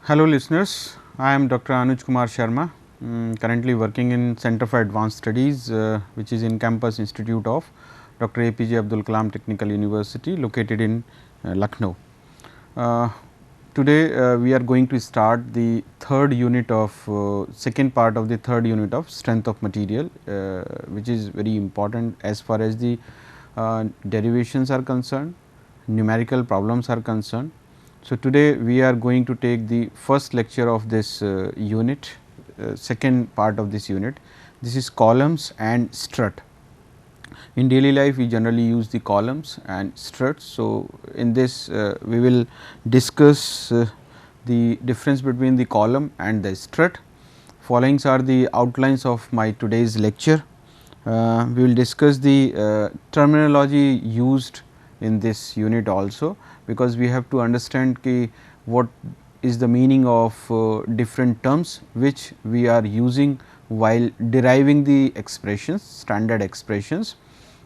Hello listeners, I am Dr. Anuj Kumar Sharma, currently working in Center for Advanced Studies which is in Campus Institute of Dr. APJ Abdul Kalam Technical University located in Lucknow. Uh, Today we are going to start the third unit of second part of the third unit of strength of material which is very important as far as the derivations are concerned, numerical problems are concerned. So, today we are going to take the first lecture of this unit, second part of this unit. This is columns and strut. In daily life we generally use the columns and struts. So, in this we will discuss the difference between the column and the strut. Followings are the outlines of my today's lecture. We will discuss the terminology used in this unit also, because we have to understand ki what is the meaning of different terms which we are using while deriving the expressions, standard expressions,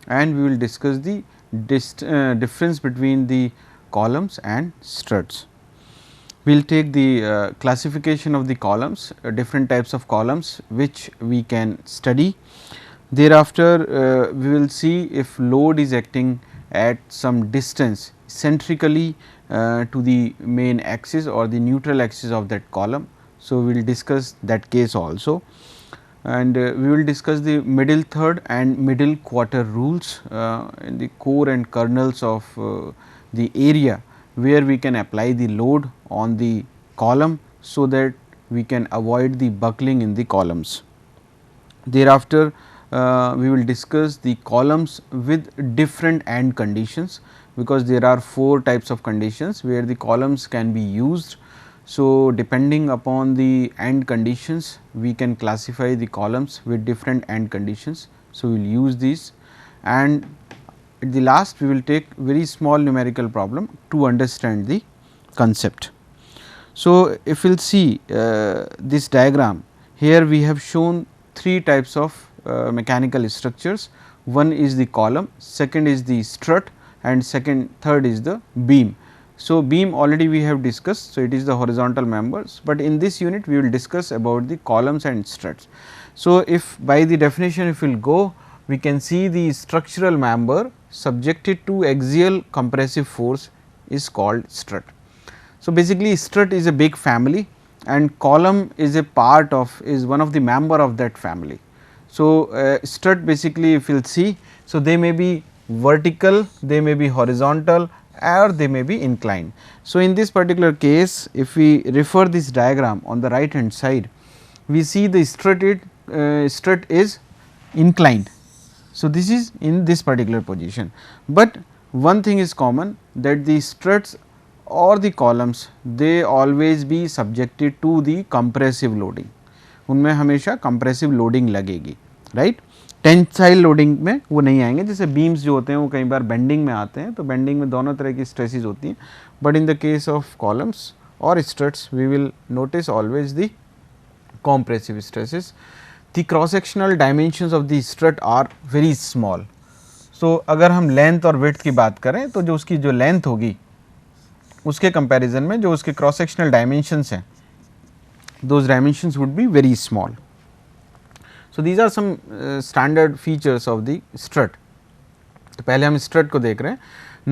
and we will discuss the difference between the columns and struts. We will take the classification of the columns, different types of columns which we can study. Thereafter, we will see if load is acting at some distance centrically to the main axis or the neutral axis of that column. So, we will discuss that case also, and we will discuss the middle third and middle quarter rules in the core and kernels of the area where we can apply the load on the column, so that we can avoid the buckling in the columns. Thereafter, we will discuss the columns with different AND conditions, because there are 4 types of conditions where the columns can be used. So, depending upon the AND conditions we can classify the columns with different AND conditions. So, we will use these, and at the last we will take very small numerical problem to understand the concept. So, if we will see this diagram, here we have shown 3 types of mechanical structures. One is the column, second is the strut, and third is the beam. So, beam already we have discussed. So, it is the horizontal members, but in this unit we will discuss about the columns and struts. So, if by the definition if we will go, we can see the structural member subjected to axial compressive force is called strut. So, basically strut is a big family and column is a part of, is one of the member of that family. So, strut basically if you will see, so they may be vertical, they may be horizontal, or they may be inclined. So, in this particular case if we refer this diagram on the right hand side, we see the strut is inclined. So, this is in this particular position, but one thing is common, that the struts or the columns they always be subjected to the compressive loading. उनमें हमेशा compressive loading लगेगी, right? Tensile loading में वो नहीं आएंगे, जैसे beams जो होते हैं वो कई बार बेंडिंग में आते हैं, तो बेंडिंग में दोनों तरह की स्ट्रेसेस होती हैं, but in the case of columns और struts we will notice always the compressive stresses. The cross sectional dimensions of the strut are very small. So, अगर हम लेंथ और विड्थ की बात करें तो जो उसकी जो लेंथ होगी उसके कंपैरिजन में जो उसके क्रॉस सेक्शनल डायमेंशंस हैं, those dimensions would be very small. So, these are some standard features of the strut. तो पहले हम strut को देख रहे हैं.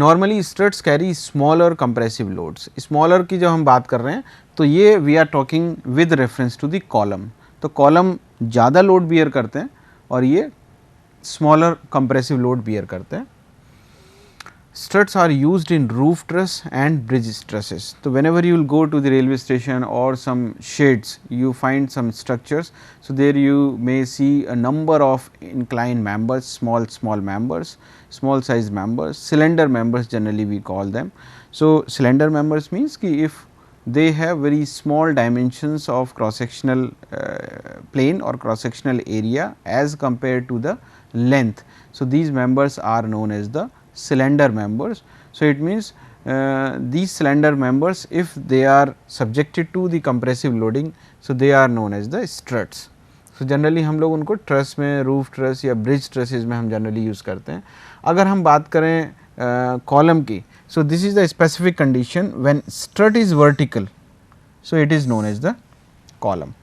Normally struts carry smaller compressive loads. Smaller की जब हम बात कर रहे हैं तो ये we are talking with reference to the column. तो column ज़्यादा load bear करते हैं और ये smaller compressive load bear करते हैं. Struts are used in roof truss and bridge trusses. So, whenever you will go to the railway station or some sheds, you find some structures. So, there you may see a number of inclined members, small members, small size members, cylinder members generally we call them. So, cylinder members means ki if they have very small dimensions of cross sectional plane or cross sectional area as compared to the length. So, these members are known as the cylinder members. So, it means these cylinder members if they are subjected to the compressive loading, so they are known as the struts. So, generally हम लोग उनको truss में, roof truss या bridge trusses में हम generally use करते हैं. अगर हम बात करें कॉलम की, so this is the specific condition when strut is vertical. So it is known as the column.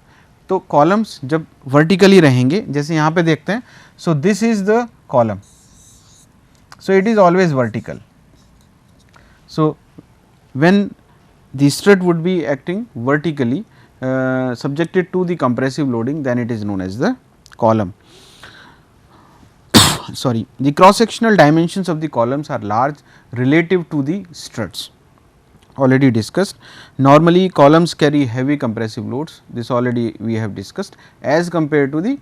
तो कॉलम्स जब वर्टिकली रहेंगे, जैसे यहाँ पे देखते हैं, so this is the column, so it is always vertical. So when the strut would be acting vertically subjected to the compressive loading, then it is known as the column. Sorry, the cross sectional dimensions of the columns are large relative to the struts, already discussed. Normally columns carry heavy compressive loads, this already we have discussed, as compared to the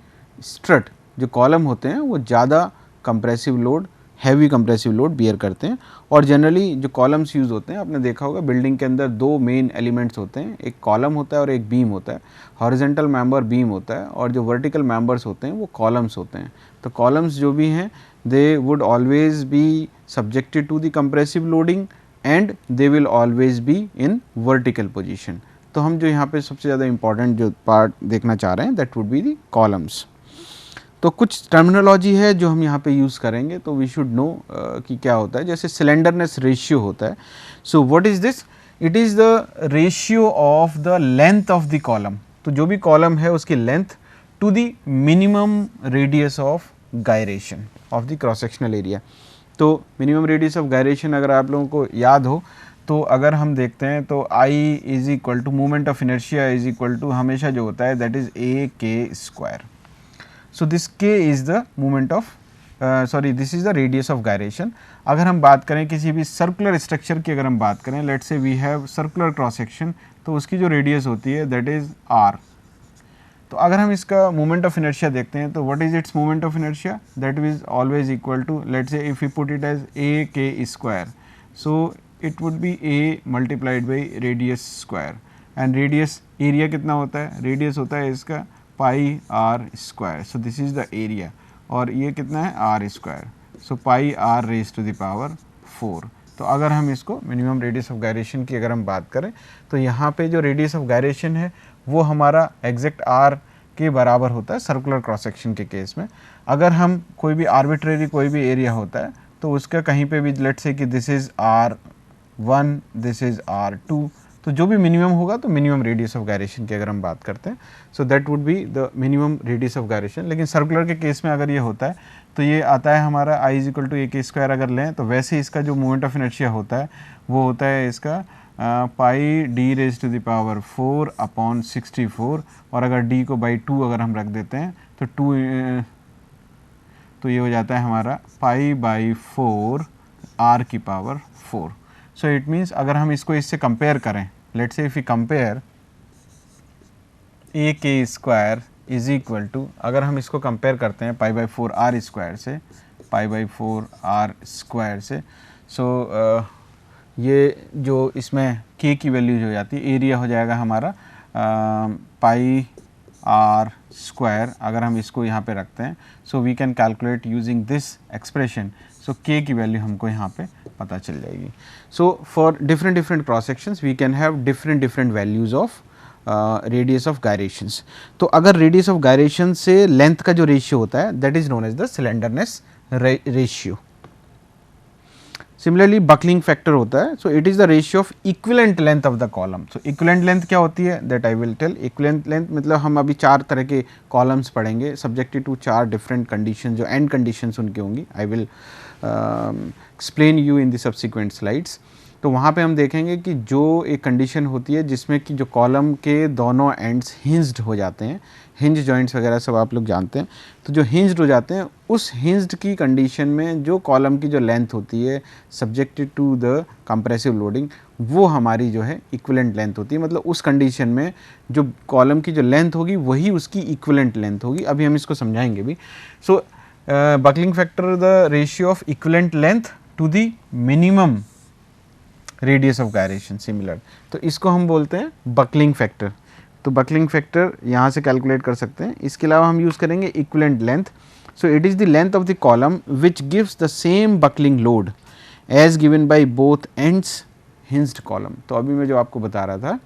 strut. जो column होते हैं वो ज़्यादा compressive load, heavy compressive load bear करते हैं। और generally जो columns use होते हैं, आपने देखा होगा बिल्डिंग के अंदर दो मेन एलिमेंट्स होते हैं, एक कॉलम होता है और एक बीम होता है। हॉरिजेंटल मेंबर बीम होता है और जो वर्टिकल मेंबर्स होते हैं वो कॉलम्स होते हैं। तो कॉलम्स जो भी हैं they would always be subjected to the compressive loading and they will always be in vertical position. तो हम जो यहाँ पे सबसे ज़्यादा इंपॉर्टेंट जो पार्ट देखना चाह रहे हैं that would be the columns. तो कुछ टर्मिनोलॉजी है जो हम यहाँ पे यूज़ करेंगे, तो वी शुड नो कि क्या होता है। जैसे सिलेंडरनेस रेशियो होता है, so what is this, it is the ratio of the length of the column. तो जो भी कॉलम है उसकी length to the minimum radius of gyration of the cross sectional area. तो मिनिमम रेडियस ऑफ गायरेशन अगर आप लोगों को याद हो, तो अगर हम देखते हैं तो I is equal to moment of inertia is equal to हमेशा जो होता है that is a k square. So this k is the moment of this is the radius of gyration। अगर हम बात करें किसी भी सर्कुलर स्ट्रक्चर की, अगर हम बात करें let's say we have circular cross section, तो उसकी जो रेडियस होती है दैट इज़ r। तो अगर हम इसका मोमेंट ऑफ इनर्शिया देखते हैं तो what is its moment of inertia, that is always equal to let's say if you put it as a k square, so it would be a multiplied by radius square. And radius area कितना होता है, radius होता है इसका pi r square. So this is the area, और ये कितना है r square, so pi r raise to the power 4। तो अगर हम इसको मिनिमम रेडियस ऑफ गायरेशन की अगर हम बात करें, तो यहाँ पे जो रेडियस ऑफ गायरेशन है वो हमारा एग्जैक्ट आर के बराबर होता है सर्कुलर क्रॉस सेक्शन के केस में। अगर हम कोई भी आर्बिट्रेरी कोई भी एरिया होता है तो उसका कहीं पे भी लेट्स से कि this is R1, this is R2, तो जो भी मिनिमम होगा तो मिनिमम रेडियस ऑफ गायरेशन की अगर हम बात करते हैं, सो that would be the minimum radius of gyration. लेकिन सर्कुलर के केस में अगर ये होता है तो ये आता है हमारा आई is equal to A k square. अगर लें तो वैसे इसका जो मोमेंट ऑफ इनर्शिया होता है वो होता है इसका pi d raise to the power 4 upon 64, और अगर डी को बाई 2 अगर हम रख देते हैं तो 2 तो ये हो जाता है हमारा पाई बाई 4 आर की पावर 4। सो इट मीन्स अगर हम इसको इससे कंपेयर करें, let's say if you compare A k square is equal to, अगर हम इसको कंपेयर करते हैं पाई बाई 4 आर स्क्वायर से, पाई बाई 4 आर स्क्वायर से, सो ये जो इसमें के की वैल्यू हो जाती है, एरिया हो जाएगा हमारा पाई आर स्क्वायर। अगर हम इसको यहाँ पे रखते हैं, so we can calculate using this expression, so k की वैल्यू हमको यहाँ पे पता चल जाएगी। So for different different cross sections we can have different different values of radius of gyrations. तो अगर रेडियस ऑफ गायरेशन से लेंथ का जो रेशियो होता है that is known as the slenderness ratio. Similarly buckling factor होता है, so it is the ratio of equivalent length of the column. So equivalent length क्या होती है that I will tell. Equivalent length मतलब हम अभी 4 तरह के कॉलम्स पढ़ेंगे सब्जेक्टेड टू 4 डिफरेंट कंडीशन, जो एंड कंडीशंस उनके होंगी। I will explain you in the subsequent slides. तो वहाँ पे हम देखेंगे कि जो एक कंडीशन होती है जिसमें कि जो कॉलम के दोनों एंड्स हिंज्ड हो जाते हैं, हिंज जॉइंट्स वगैरह सब आप लोग जानते हैं, तो जो हिंज्ड हो जाते हैं उस हिंज्ड की कंडीशन में जो कॉलम की जो लेंथ होती है subjected to the compressive loading, वो हमारी जो है इक्विवेलेंट लेंथ होती है। मतलब उस कंडीशन में जो कॉलम की जो लेंथ होगी वही उसकी इक्विवेलेंट लेंथ होगी। अभी हम इसको समझाएंगे भी। So buckling factor the ratio of equivalent length to the minimum radius of gyration similar, तो इसको हम बोलते हैं बकलिंग फैक्टर। तो बकलिंग फैक्टर यहाँ से कैलकुलेट कर सकते हैं। इसके अलावा हम यूज़ करेंगे equivalent length. So it is the length of the column which gives the same buckling load as given by both ends hinged column. तो अभी मैं जो आपको बता रहा था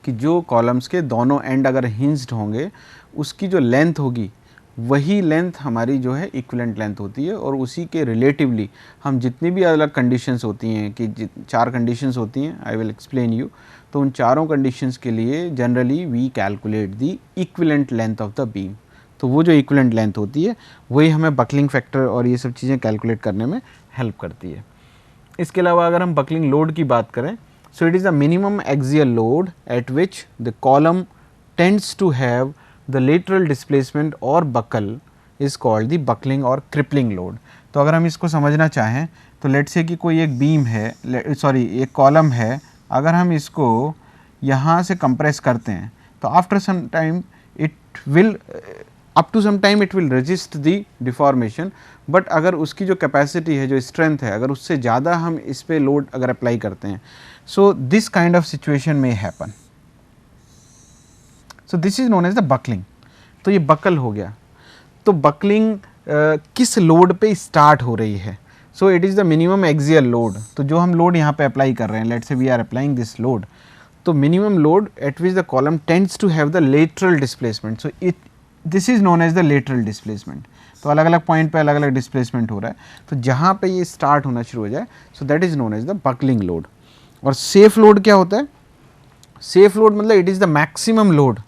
कि जो कॉलम्स के दोनों एंड अगर हिंज्ड होंगे उसकी जो लेंथ होगी वही लेंथ हमारी जो है इक्विवेलेंट लेंथ होती है, और उसी के रिलेटिवली हम जितनी भी अलग कंडीशंस होती हैं कि 4 कंडीशंस होती हैं, आई विल एक्सप्लेन यू, तो उन चारों कंडीशंस के लिए generally we calculate the equivalent length of the beam. तो वो जो इक्विवेलेंट लेंथ होती है वही हमें बकलिंग फैक्टर और ये सब चीज़ें कैलकुलेट करने में हेल्प करती है। इसके अलावा अगर हम बकलिंग लोड की बात करें, so it is the minimum axial load at which the column tends to have the lateral displacement और buckle is called the buckling और क्रिपलिंग लोड। तो अगर हम इसको समझना चाहें तो लेट्स से कि कोई एक बीम है, सॉरी एक कॉलम है, अगर हम इसको यहाँ से कंप्रेस करते हैं तो after some time it will up to some time it will resist the deformation, but अगर उसकी जो कैपेसिटी है, जो स्ट्रेंथ है, अगर उससे ज़्यादा हम इस पर लोड अगर अप्लाई करते हैं, so this kind of situation में happen. So this is known as the buckling. तो ये बकल हो गया। तो बकलिंग किस लोड पे स्टार्ट हो रही है? So it is the minimum axial load. तो जो हम लोड यहाँ पे अप्लाई कर रहे हैं, let's say we are applying this load, तो minimum load at which the column tends to have the lateral displacement. So it this is known as the lateral displacement. तो अलग अलग पॉइंट पे अलग अलग डिस्प्लेसमेंट हो रहा है, तो जहाँ पे ये स्टार्ट होना शुरू हो जाए, so that is known as the buckling load. और सेफ लोड क्या होता है? सेफ लोड मतलब it is the maximum load,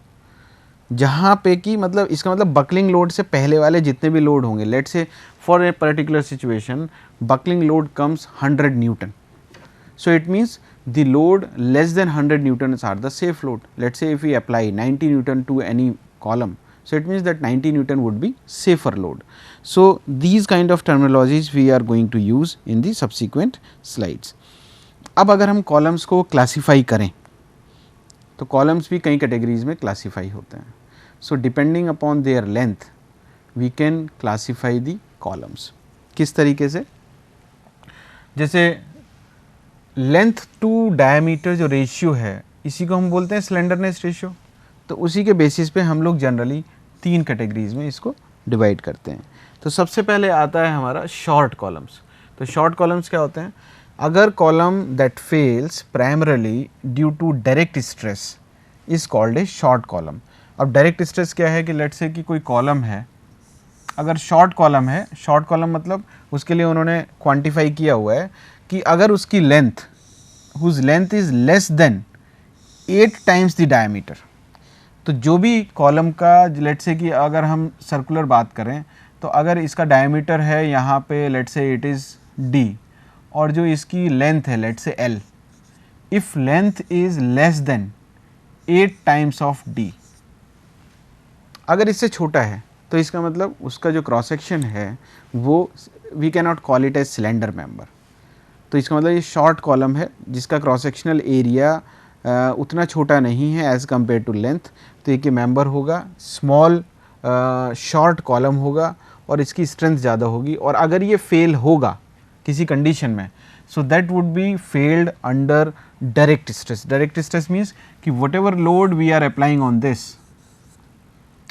जहाँ पे कि मतलब इसका मतलब बकलिंग लोड से पहले वाले जितने भी लोड होंगे, let's say for a particular situation buckling load comes 100 Newton, so it means the load less than 100 newtons are the safe load. Let's say if we apply 90 newton to any column, so it means that 90 newton would be safer load. So these kind of terminologies we are going to use in the subsequent slides. अब अगर हम columns को classify करें तो columns भी कई categories में classify होते हैं. So depending upon their length we can classify the columns. किस तरीके से? जैसे लेंथ टू डायमीटर जो रेशियो है, इसी को हम बोलते हैं स्लेंडरनेस रेशियो। तो उसी के बेसिस पे हम लोग जनरली 3 कैटेगरीज में इसको डिवाइड करते हैं। तो सबसे पहले आता है हमारा शॉर्ट कॉलम्स। तो शॉर्ट कॉलम्स क्या होते हैं? अगर column that fails primarily due to direct stress is called a short column. अब डायरेक्ट स्ट्रेस क्या है कि लेट्स से कि कोई कॉलम है, अगर शॉर्ट कॉलम है, शॉर्ट कॉलम मतलब उसके लिए उन्होंने क्वांटिफाई किया हुआ है कि अगर उसकी length whose length is less than 8 times the diameter, तो जो भी कॉलम का लेट्स से कि अगर हम सर्कुलर बात करें तो अगर इसका डायमीटर है यहाँ पे let's say it is d और जो इसकी लेंथ है let's say l, if length is less than 8 times of d, अगर इससे छोटा है तो इसका मतलब उसका जो क्रॉस सेक्शन है वो we can not call it as cylinder member. तो इसका मतलब ये शॉर्ट कॉलम है जिसका क्रॉस सेक्शनल एरिया उतना छोटा नहीं है एज़ कम्पेयर टू लेंथ, तो एक मेंबर होगा, स्मॉल शॉर्ट कॉलम होगा और इसकी स्ट्रेंथ ज़्यादा होगी। और अगर ये फेल होगा किसी कंडीशन में, so that would be failed under direct stress. Direct stress means कि whatever load we are applying on this,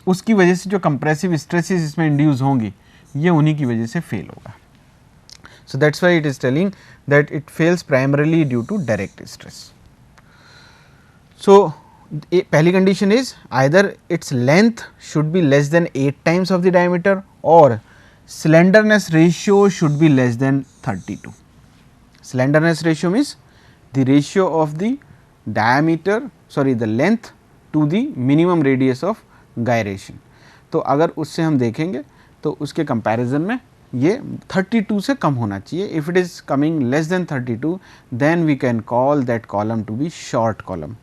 उसकी वजह से जो कंप्रेसिव स्ट्रेसेस इसमें इंड्यूस होंगी ये उन्हीं की वजह से फेल होगा। So that's why it is telling that it fails primarily due to direct stress. So पहली condition is either its length should be less than 8 times of the diameter or slenderness ratio should be less than 32. Slenderness ratio means the ratio of the diameter, sorry the length to the minimum radius of gyration. तो अगर उससे हम देखेंगे तो उसके comparison में ये 32 से कम होना चाहिए। If it is coming less then 32 then we can call that column to be short column.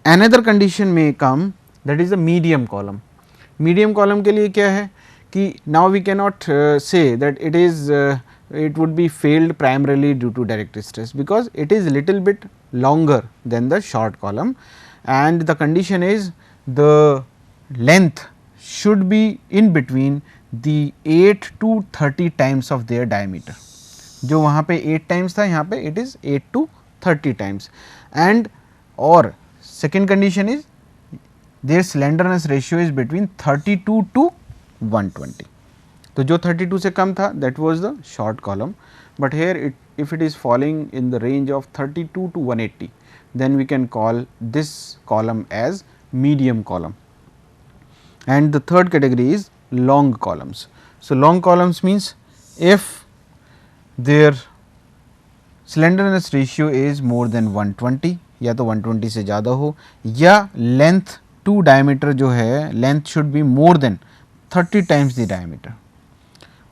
Another condition में come that is a medium column. Medium column के लिए क्या है कि now we can not say that it is it would be failed primarily due to direct stress because it is little bit longer than the short column, and the condition is the length should be in between the 8 to 30 times of their diameter. जो वहाँ पे 8 times था, यहाँ पे it is 8 to 30 times, and or second condition is their slenderness ratio is between 32 to 120. तो जो 32 से कम था that was the short column, but here if it is falling in the range of 32 to 180 then we can call this column as medium column. And the third category is long columns. So, long columns means if their slenderness ratio is more than 120 या तो 120 से ज़्यादा हो, या length to diameter जो है length should be more than 30 times the diameter,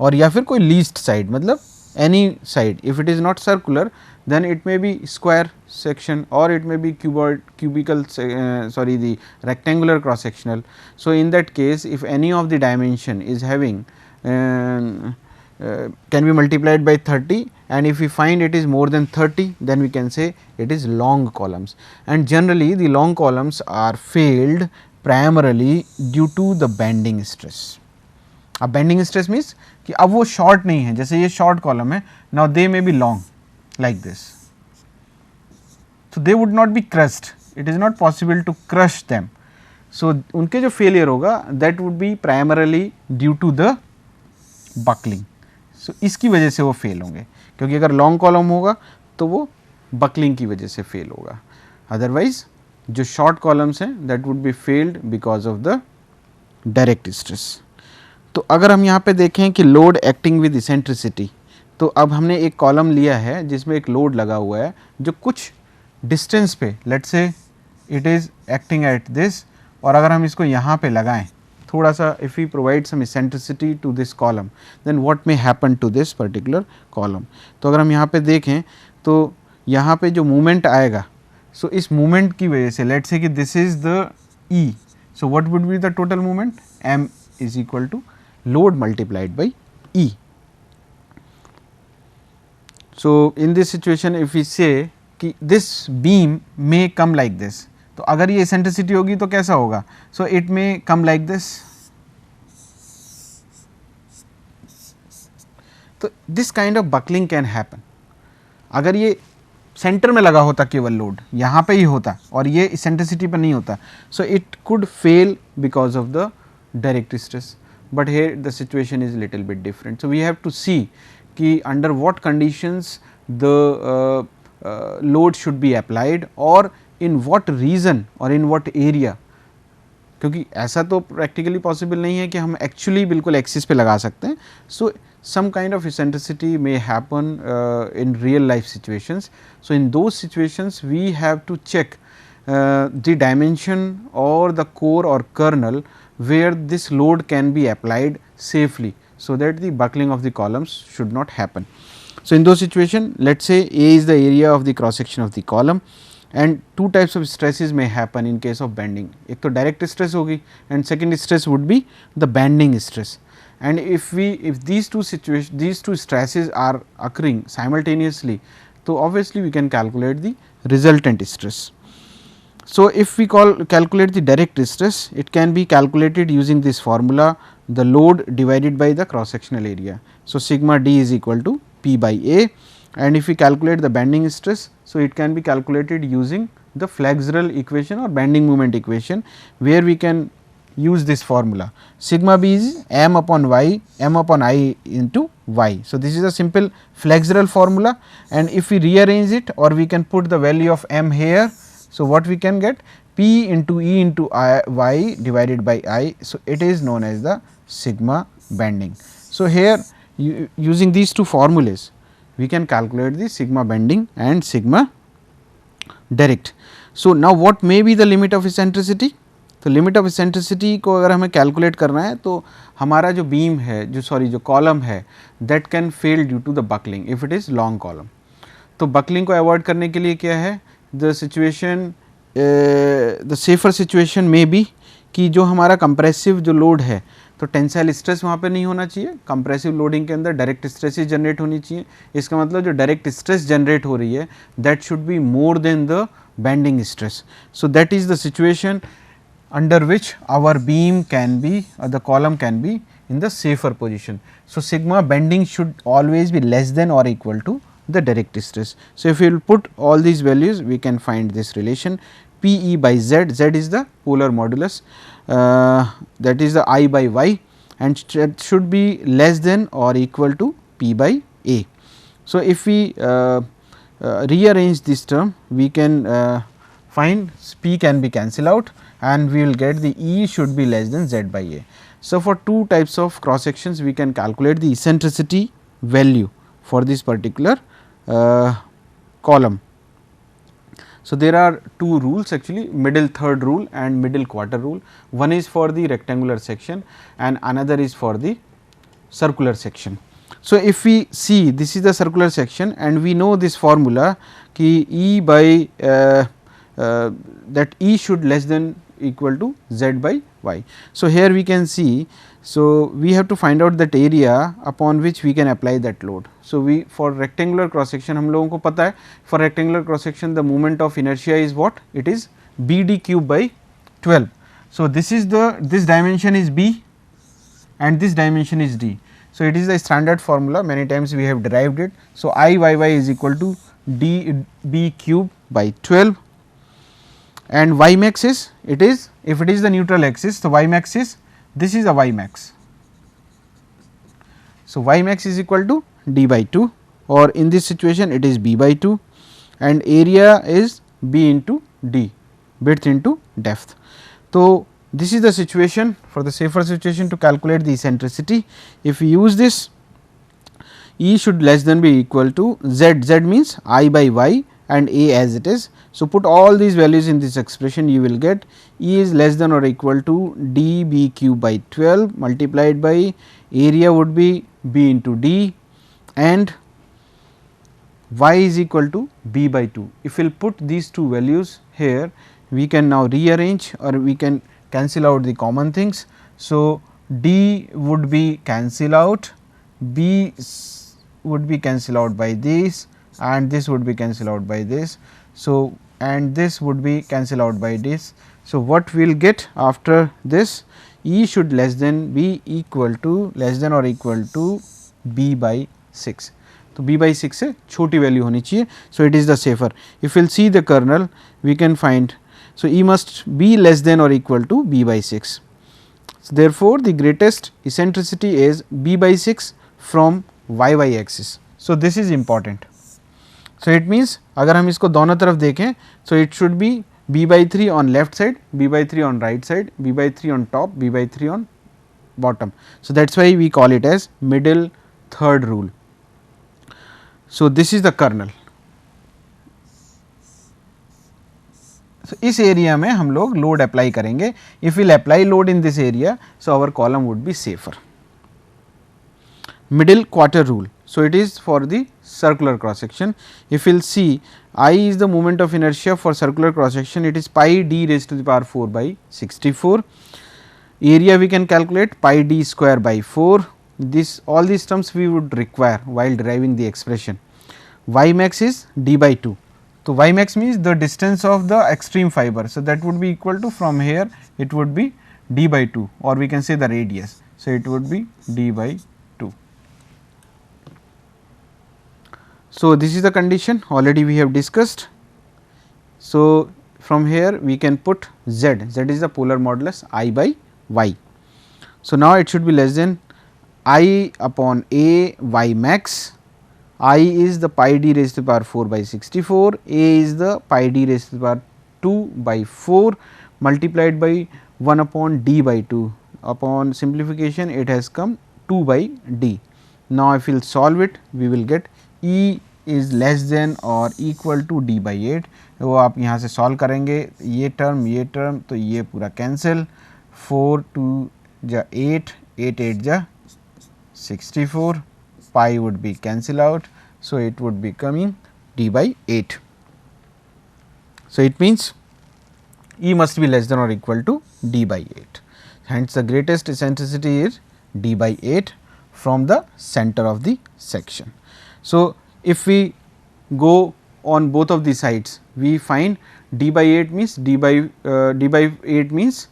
और या फिर कोई लीस्ट साइड मतलब any side. If it is not circular, then it may be square section or it may be cubical sorry the rectangular cross sectional. So, in that case if any of the dimension is having can be multiplied by 30, and if we find it is more than 30, then we can say it is long columns, and generally the long columns are failed primarily due to the bending stress. अब bending stress means कि अब वो short नहीं है, जैसे ये short column है, now they may be long like this, so they would not be crushed, it is not possible to crush them, so उनके जो फेलियर होगा that would be primarily due to the buckling. So इसकी वजह से वो fail होंगे, क्योंकि अगर लॉन्ग कॉलम होगा तो वो बकलिंग की वजह से फेल होगा, अदरवाइज जो शॉर्ट कॉलम्स हैं that would be failed because of the direct stress. तो अगर हम यहाँ पे देखें कि लोड एक्टिंग विद इसेंट्रिसिटी, तो अब हमने एक कॉलम लिया है जिसमें एक लोड लगा हुआ है जो कुछ डिस्टेंस पे, let's say it is acting at this, और अगर हम इसको यहाँ पे लगाएं थोड़ा सा, if we provide some eccentricity to this column then what may happen to this particular column. तो अगर हम यहाँ पे देखें तो यहाँ पे जो मूवमेंट आएगा, सो इस मूवमेंट की वजह से लेट्स से कि this is the E, so what would be the total movement, M is equal to load multiplied by E. So, in this situation if we say कि this beam may come like this, तो अगर ये eccentricity होगी तो कैसा होगा, so it may come like this. तो this kind of buckling can happen. अगर ये सेंटर में लगा होता केवल लोड, यहाँ पे ही होता और ये eccentricity पर नहीं होता, so it could fail because of the direct stress. But here the situation is little bit different. So, we have to see कि under what conditions the load should be applied or in what region or in what area, क्योंकि ऐसा तो practically possible नहीं है कि हम actually बिल्कुल axis पे लगा सकते हैं. So, some kind of eccentricity may happen in real life situations. So, in those situations we have to check the dimension or the core or kernel where this load can be applied safely, so that the buckling of the columns should not happen. So, in those situation let us say A is the area of the cross section of the column, and two types of stresses may happen in case of bending. एक तो direct stress होगी and second stress would be the bending stress, and if these two stresses are occurring simultaneously, so obviously we can calculate the resultant stress. So, if we calculate the direct stress, it can be calculated using this formula, the load divided by the cross sectional area. So, sigma d is equal to P by A, and if we calculate the bending stress, so it can be calculated using the flexural equation or bending moment equation, where we can use this formula. Sigma b is m upon y, m upon I into y. So, this is a simple flexural formula, and if we rearrange it or we can put the value of m here. So, what we can get, P into E into y divided by I. So, it is known as the sigma bending. So, here using these two formulas we can calculate the sigma bending and sigma direct. So, now what may be the limit of eccentricity? तो limit of eccentricity को अगर हमें calculate करना है तो हमारा जो beam है जो कॉलम है that can fail due to the buckling if it is long column. तो बकलिंग को अवॉइड करने के लिए क्या है, the situation the safer situation में भी कि जो हमारा कंप्रेसिव जो लोड है तो टेंसाइल स्ट्रेस वहाँ पे नहीं होना चाहिए. कंप्रेसिव लोडिंग के अंदर डायरेक्ट स्ट्रेस ही जनरेट होनी चाहिए. इसका मतलब जो डायरेक्ट स्ट्रेस जनरेट हो रही है that should be more than the bending stress. So that is the situation under which our beam can be or the column can be in the safer position. So, sigma bending should always be less than or equal to the direct stress. So, if we will put all these values we can find this relation P E by Z, Z is the polar modulus, that is the I by Y, and that should be less than or equal to P by A. So, if we rearrange this term we can fine, P can be cancelled out and we will get the E should be less than Z by A. So, for two types of cross sections we can calculate the eccentricity value for this particular column. So, there are two rules actually, middle third rule and middle quarter rule. One is for the rectangular section and another is for the circular section. So, if we see this is the circular section and we know this formula ki E by that E should less than equal to Z by Y. So, here we can see, so we have to find out that area upon which we can apply that load. So, we for rectangular cross section हम लोगों को पता है, for rectangular cross section the moment of inertia is what? It is B d cube by 12. So, this is the, this dimension is B and this dimension is D. So, it is the standard formula, many times we have derived it. So, I y y is equal to d b cube by 12 and y max is, it is, if it is the neutral axis, so y max is, this is a y max. So, y max is equal to d by 2, or in this situation it is b by 2 and area is b into d, width into depth. So, this is the situation, for the safer situation to calculate the eccentricity. If we use this, E should less than be equal to Z, Z means I by Y and A as it is. So, put all these values in this expression, you will get E is less than or equal to d b cube by 12 multiplied by area would be b into d and y is equal to b by 2. If we will put these two values here, we can now rearrange or we can cancel out the common things. So, d would be cancel out, b would be cancel out by this and this would be cancel out by this. So, and this would be cancel out by this. So, what we will get after this, E should less than be equal to less than or equal to b by 6. तो b by 6 से छोटी value होनी चाहिए. So, it is the safer. If we will see the kernel, we can find, so E must be less than or equal to b by 6. So, therefore, the greatest eccentricity is b by 6 from y y axis. So, this is important. So, it means अगर हम इसको दोनों तरफ देखें, so it should be b by 3 on left side, b by 3 on right side, b by 3 on top, b by 3 on bottom. So, that is why we call it as middle third rule. So, this is the kernel. So, इस area में हम लोग load apply करेंगे. If will apply load in this area, so our column would be safer. Middle quarter rule. So, it is for the circular cross section. If we will see, I is the moment of inertia for circular cross section, it is pi d raised to the power 4 by 64. Area we can calculate pi d square by 4. This all these terms we would require while deriving the expression. Y max is d by 2. So, y max means the distance of the extreme fiber. So, that would be equal to, from here it would be d by 2, or we can say the radius. So, it would be d by 2. So, this is the condition already we have discussed. So, from here we can put z, z is the polar modulus I by y. So, now it should be less than I upon a y max. I is the pi d raised to the power 4 by 64, a is the pi d raised to the power 2 by 4 multiplied by 1 upon d by 2. Upon simplification it has come 2 by d. Now, if we will solve it, we will get E is less than or equal to d by 8. वो आप यहाँ से solve करेंगे, ये term तो ये पूरा cancel, 4 2 जा 8, 8 8 जा 64, pi would be cancel out. So, it would be coming d by 8. So, it means E must be less than or equal to d by 8. Hence, the greatest eccentricity is d by 8 from the center of the section. So, if we go on both of the sides, we find d by 8 means d by 8 means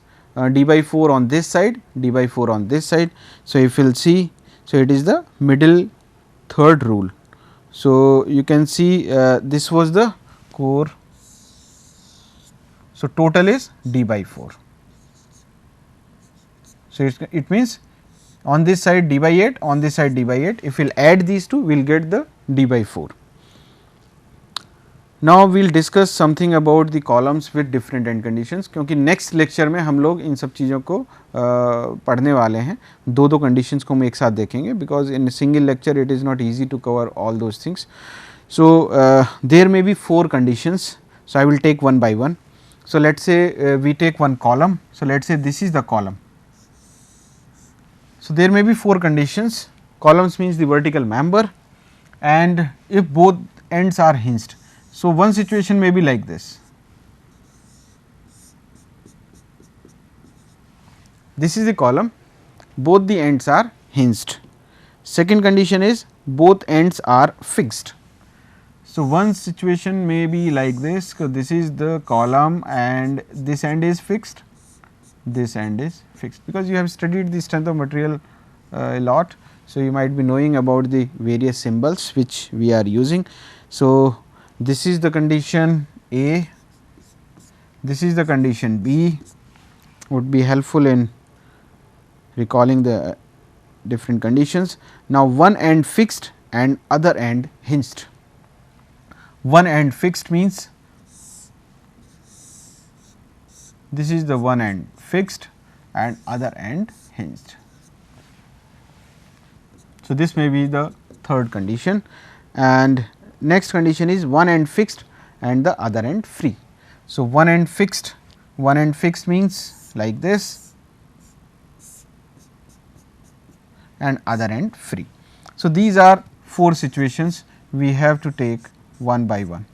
d by 4 on this side, d by 4 on this side. So, if we will see, so it is the middle third rule. So, you can see this was the core. So, total is d by 4. So, it means on this side d by 8, on this side d by 8. If we will add these two, we will get the d by 4. Now we will discuss something about the columns with different end conditions, क्योंकि next lecture में हम लोग इन सब चीज़ों को पढ़ने वाले हैं, दो conditions को हम एक साथ देखेंगे, because in a single lecture it is not easy to cover all those things. So there may be 4 conditions, so I will take one by one. So let us say we take one column, so let us say this is the column. So there may be 4 conditions, columns means the vertical member, and if both ends are hinged. So one situation may be like this. This is the column, both the ends are hinged. Second condition is both ends are fixed. So one situation may be like this, so this is the column and this end is fixed, this end is fixed, because you have studied the strength of material a lot. So you might be knowing about the various symbols which we are using. So this is the condition A, this is the condition B, would be helpful in recalling the different conditions. Now one end fixed and other end hinged. One end fixed means this is the one end fixed and other end hinged. So this may be the third condition, and next condition is one end fixed and the other end free. So one end fixed means like this and other end free. So these are 4 situations, we have to take one by one.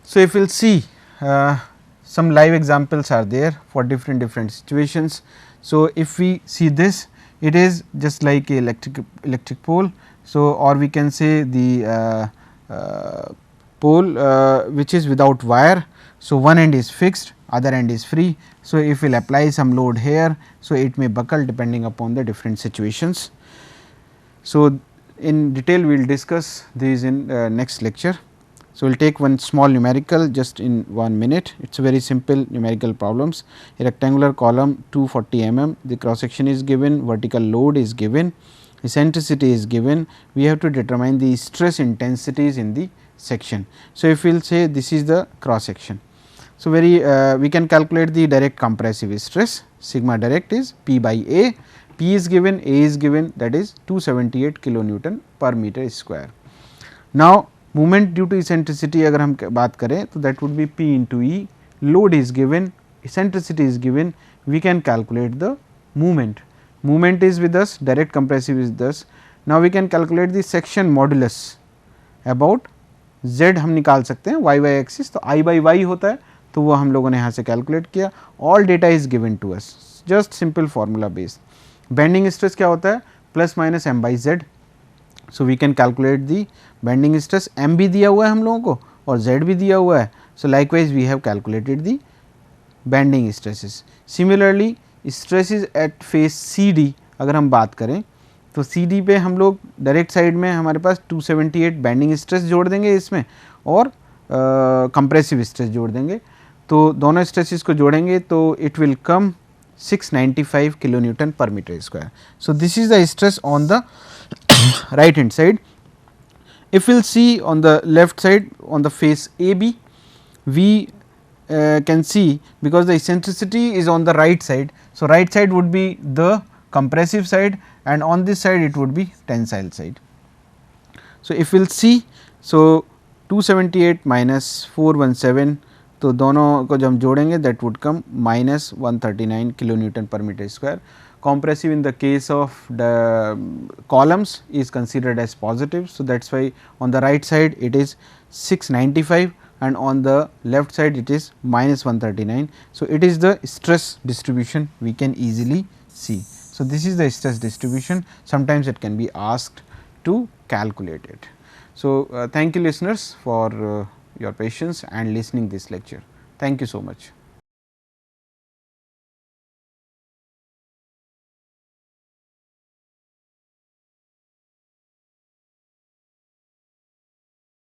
So if we will see some live examples are there for different situations. So if we see this, it is just like a electric pole. So or we can say the pole which is without wire. So one end is fixed, other end is free. So if we will apply some load here, so it may buckle depending upon the different situations. So in detail we will discuss these in next lecture. So we will take one small numerical just in 1 minute. It is a very simple numerical problems. A rectangular column 240 mm, the cross section is given, vertical load is given, eccentricity is given, we have to determine the stress intensities in the section. So if we will say this is the cross section. So very we can calculate the direct compressive stress, sigma direct is P by A, P is given, A is given, that is 278 kilonewton per meter square. Now movement due to eccentricity अगर हम बात करें तो that would be P into E, load is given, eccentricity is given, we can calculate the movement. Movement is with us, direct compressive is thus. Now we can calculate the section modulus about Z हम निकाल सकते हैं y axis, तो I by y होता है, तो वो हम लोगों ने यहाँ से कैलकुलेट किया. All data is given to us, just simple formula based. Bending stress क्या होता है, plus minus m by z. So we can calculate the bending stress, m भी दिया हुआ है हम लोगों को और z भी दिया हुआ है. So likewise we have calculated the bending stresses. Similarly stresses at face C D अगर हम बात करें तो सी डी पे हम लोग डायरेक्ट साइड में हमारे पास 278 बेंडिंग स्ट्रेस जोड़ देंगे इसमें और कंप्रेसिव स्ट्रेस जोड़ देंगे. तो दोनों स्ट्रेसेस को जोड़ेंगे तो it will come 695 kilo newton per metre square. So this is the stress on the right hand side. If we will see on the left side on the face AB, we can see because the eccentricity is on the right side. So, right side would be the compressive side and on this side it would be tensile side. So, if we will see, so 278 minus 417, तो दोनों को जब हम जोड़ेंगे that would come minus 139 kilo newton per metre square. Compressive in the case of the columns is considered as positive. So, that is why on the right side it is 695 and on the left side it is minus 139. So, it is the stress distribution we can easily see. So, this is the stress distribution, sometimes it can be asked to calculate it. So, thank you listeners for your patience and listening this lecture. Thank you so much.